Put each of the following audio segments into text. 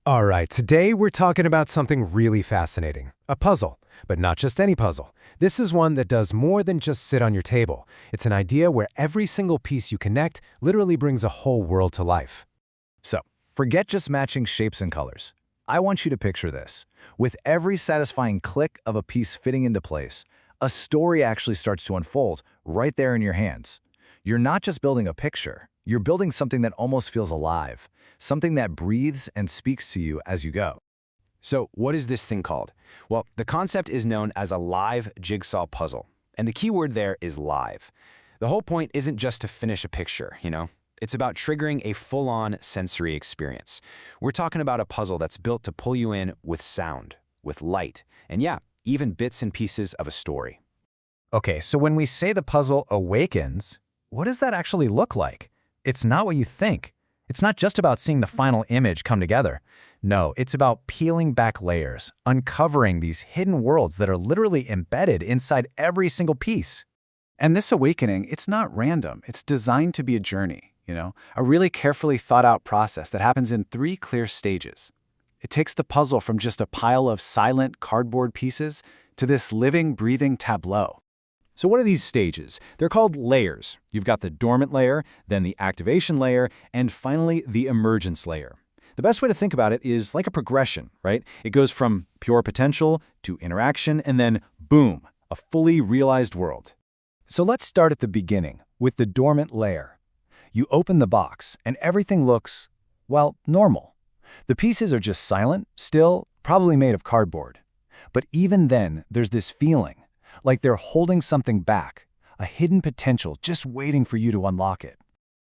All right, today we're talking about something really fascinating, a puzzle. But not just any puzzle. This is one that does more than just sit on your table. It's an idea where every single piece you connect literally brings a whole world to life. So, forget just matching shapes and colors. I want you to picture this. With every satisfying click of a piece fitting into place, a story actually starts to unfold right there in your hands. You're not just building a picture, you're building something that almost feels alive, something that breathes and speaks to you as you go. So what is this thing called? Well, the concept is known as a live jigsaw puzzle. And the key word there is live. The whole point isn't just to finish a picture, It's about triggering a full-on sensory experience. We're talking about a puzzle that's built to pull you in with sound, with light, and yeah, even bits and pieces of a story. Okay, so when we say the puzzle awakens, what does that actually look like? It's not what you think. It's not just about seeing the final image come together. No, it's about peeling back layers, uncovering these hidden worlds that are literally embedded inside every single piece. And this awakening, it's not random. It's designed to be a journey, a really carefully thought out process that happens in 3 clear stages. It takes the puzzle from just a pile of silent cardboard pieces to this living, breathing tableau. So what are these stages? They're called layers. You've got the dormant layer, then the activation layer, and finally the emergence layer. The best way to think about it is like a progression, right? It goes from pure potential to interaction, and then boom, a fully realized world. So let's start at the beginning, with the dormant layer. You open the box, and everything looks, well, normal. The pieces are just silent, still, probably made of cardboard. But even then, there's this feeling, like they're holding something back, a hidden potential just waiting for you to unlock it.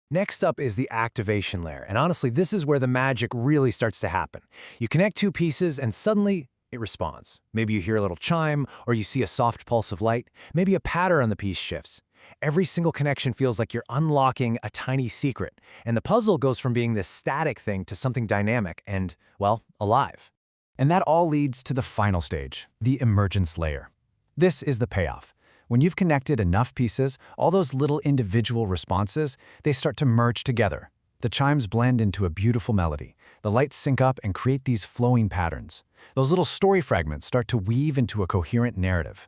Next up is the activation layer, and honestly, this is where the magic really starts to happen. You connect 2 pieces and suddenly it responds. Maybe you hear a little chime, or you see a soft pulse of light. Maybe a pattern on the piece shifts. Every single connection feels like you're unlocking a tiny secret, and the puzzle goes from being this static thing to something dynamic and, well, alive. And that all leads to the final stage, the emergence layer. This is the payoff. When you've connected enough pieces, all those little individual responses, they start to merge together. The chimes blend into a beautiful melody. The lights sync up and create these flowing patterns. Those little story fragments start to weave into a coherent narrative.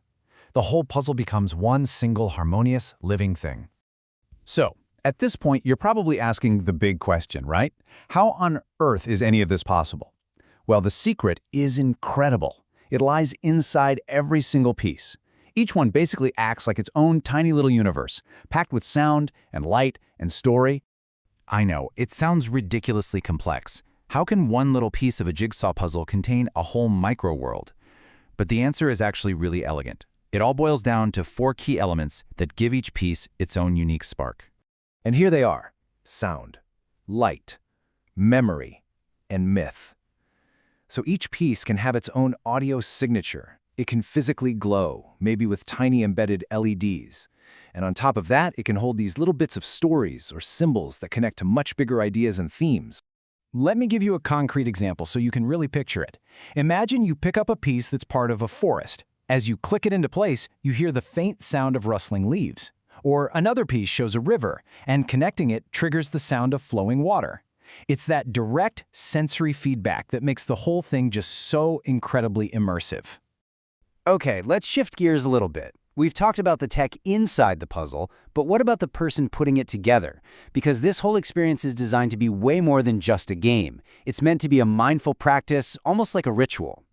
The whole puzzle becomes one single harmonious, living thing. So, at this point, you're probably asking the big question, right? How on earth is any of this possible? Well, the secret is incredible. It lies inside every single piece. Each one basically acts like its own tiny little universe, packed with sound and light and story. I know, it sounds ridiculously complex. How can one little piece of a jigsaw puzzle contain a whole micro-world? But the answer is actually really elegant. It all boils down to 4 key elements that give each piece its own unique spark. And here they are: sound, light, memory, and myth. So each piece can have its own audio signature. It can physically glow, maybe with tiny embedded LEDs. And on top of that, it can hold these little bits of stories or symbols that connect to much bigger ideas and themes. Let me give you a concrete example so you can really picture it. Imagine you pick up a piece that's part of a forest. As you click it into place, you hear the faint sound of rustling leaves. Or another piece shows a river, and connecting it triggers the sound of flowing water. It's that direct sensory feedback that makes the whole thing just so incredibly immersive. Okay, let's shift gears a little bit. We've talked about the tech inside the puzzle, but what about the person putting it together? Because this whole experience is designed to be way more than just a game. It's meant to be a mindful practice, almost like a ritual.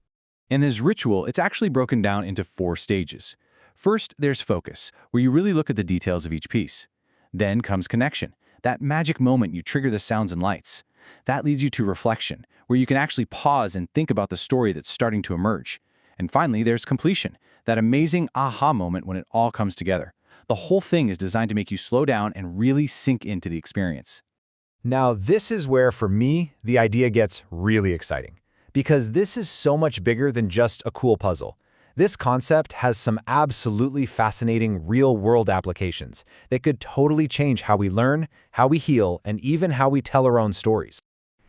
In this ritual, it's actually broken down into 4 stages. First, there's focus, where you really look at the details of each piece. Then comes connection, that magic moment you trigger the sounds and lights. That leads you to reflection, where you can actually pause and think about the story that's starting to emerge. And finally, there's completion, that amazing aha moment when it all comes together. The whole thing is designed to make you slow down and really sink into the experience. Now, this is where, for me, the idea gets really exciting. Because this is so much bigger than just a cool puzzle. This concept has some absolutely fascinating real-world applications that could totally change how we learn, how we heal, and even how we tell our own stories.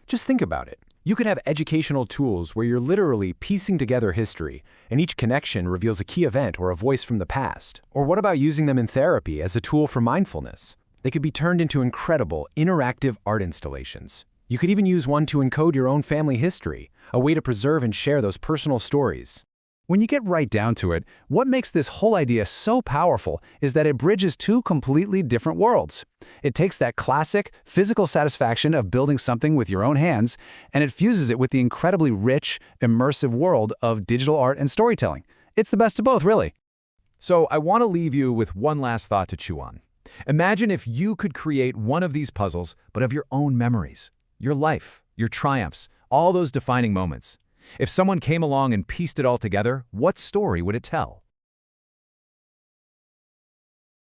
Just think about it. You could have educational tools where you're literally piecing together history, and each connection reveals a key event or a voice from the past. Or what about using them in therapy as a tool for mindfulness? They could be turned into incredible, interactive art installations. You could even use one to encode your own family history, a way to preserve and share those personal stories. When you get right down to it, what makes this whole idea so powerful is that it bridges two completely different worlds. It takes that classic, physical satisfaction of building something with your own hands, and it fuses it with the incredibly rich, immersive world of digital art and storytelling. It's the best of both, really. So I want to leave you with one last thought to chew on. Imagine if you could create one of these puzzles, but of your own memories, your life, your triumphs, all those defining moments. If someone came along and pieced it all together, what story would it tell?